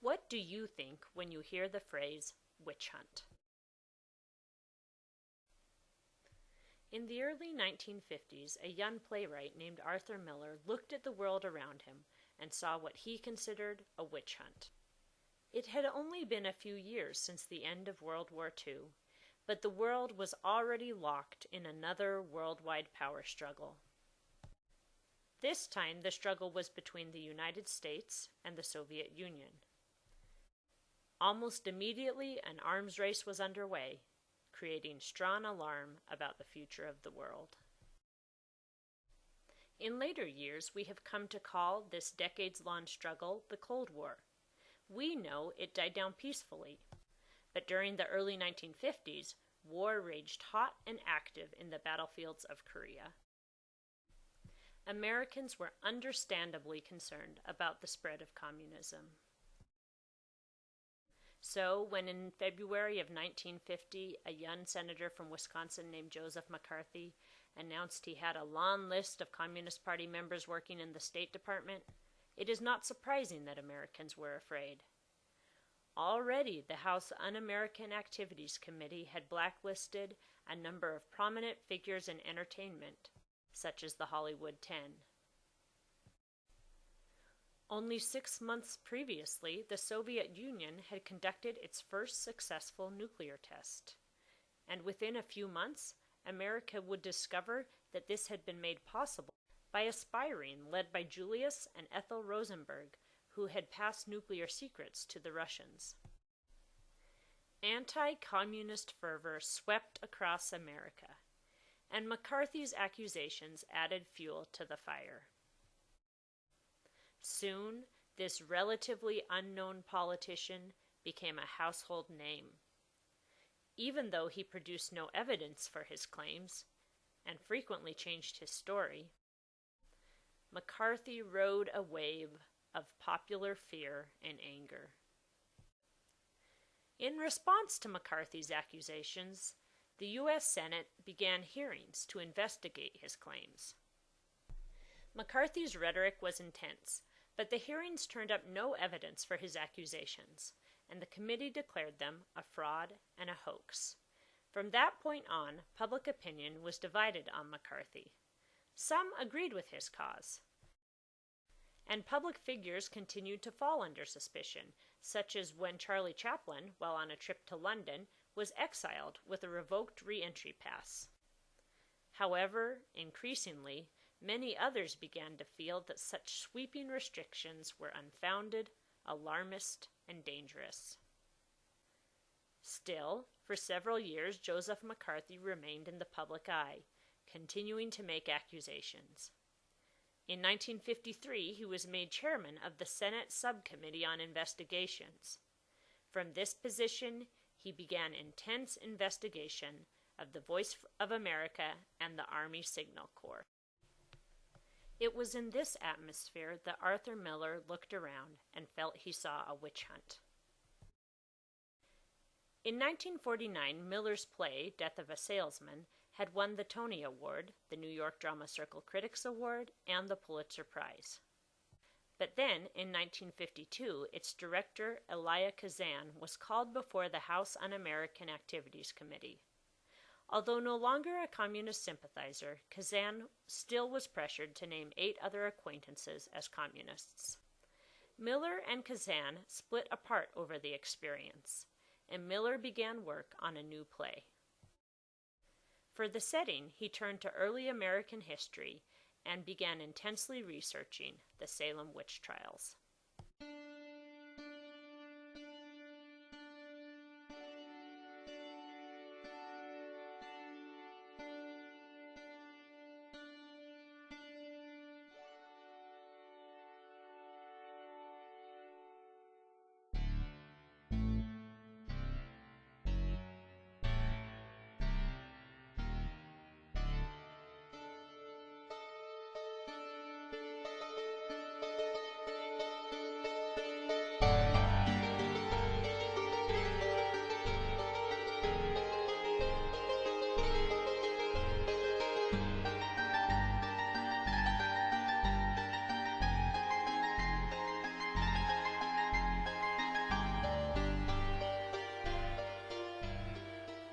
What do you think when you hear the phrase witch hunt? In the early 1950s, a young playwright named Arthur Miller looked at the world around him and saw what he considered a witch hunt. It had only been a few years since the end of World War II, but the world was already locked in another worldwide power struggle. This time, the struggle was between the United States and the Soviet Union. Almost immediately, an arms race was underway, creating strong alarm about the future of the world. In later years, we have come to call this decades-long struggle the Cold War. We know it died down peacefully, but during the early 1950s, war raged hot and active in the battlefields of Korea. Americans were understandably concerned about the spread of communism. So, when in February of 1950, a young senator from Wisconsin named Joseph McCarthy announced he had a long list of Communist Party members working in the State Department, it is not surprising that Americans were afraid. Already, the House Un-American Activities Committee had blacklisted a number of prominent figures in entertainment, such as the Hollywood 10. Only 6 months previously, the Soviet Union had conducted its first successful nuclear test. And within a few months, America would discover that this had been made possible by a spy ring led by Julius and Ethel Rosenberg, who had passed nuclear secrets to the Russians. Anti-communist fervor swept across America, and McCarthy's accusations added fuel to the fire. Soon, this relatively unknown politician became a household name. Even though he produced no evidence for his claims, and frequently changed his story, McCarthy rode a wave of popular fear and anger. In response to McCarthy's accusations, the U.S. Senate began hearings to investigate his claims. McCarthy's rhetoric was intense, but the hearings turned up no evidence for his accusations, and the committee declared them a fraud and a hoax. From that point on, public opinion was divided on McCarthy. Some agreed with his cause, and public figures continued to fall under suspicion, such as when Charlie Chaplin, while on a trip to London, was exiled with a revoked re-entry pass. However, increasingly, many others began to feel that such sweeping restrictions were unfounded, alarmist, and dangerous. Still, for several years, Joseph McCarthy remained in the public eye, continuing to make accusations. In 1953, he was made chairman of the Senate Subcommittee on Investigations. From this position, he began intense investigation of the Voice of America and the Army Signal Corps. It was in this atmosphere that Arthur Miller looked around and felt he saw a witch hunt. In 1949, Miller's play, Death of a Salesman, had won the Tony Award, the New York Drama Circle Critics Award, and the Pulitzer Prize. But then, in 1952, its director, Elia Kazan, was called before the House Un-American Activities Committee. Although no longer a communist sympathizer, Kazan still was pressured to name 8 other acquaintances as communists. Miller and Kazan split apart over the experience, and Miller began work on a new play. For the setting, he turned to early American history and began intensely researching the Salem witch trials.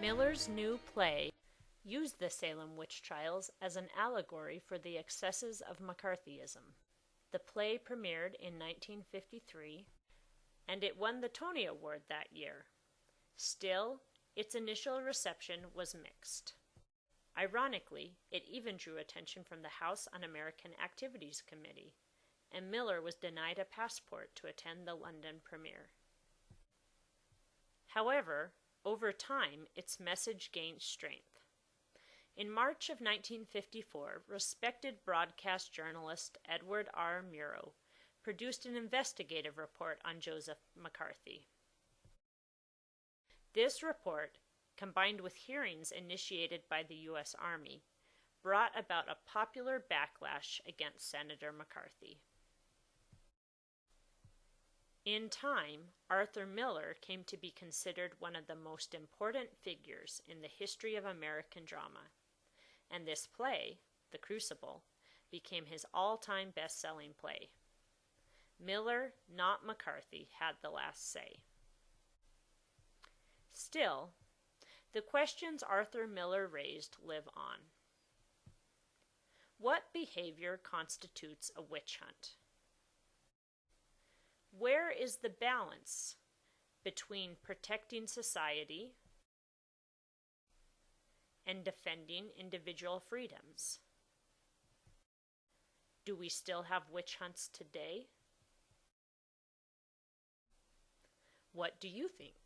Miller's new play used the Salem witch trials as an allegory for the excesses of McCarthyism. The play premiered in 1953, and it won the Tony Award that year. Still, its initial reception was mixed. Ironically, it even drew attention from the House Un-American Activities Committee, and Miller was denied a passport to attend the London premiere. However, over time, its message gained strength. In March of 1954, respected broadcast journalist Edward R. Murrow produced an investigative report on Joseph McCarthy. This report, combined with hearings initiated by the U.S. Army, brought about a popular backlash against Senator McCarthy. In time, Arthur Miller came to be considered one of the most important figures in the history of American drama, and this play, The Crucible, became his all-time best-selling play. Miller, not McCarthy, had the last say. Still, the questions Arthur Miller raised live on. What behavior constitutes a witch hunt? Where is the balance between protecting society and defending individual freedoms? Do we still have witch hunts today? What do you think?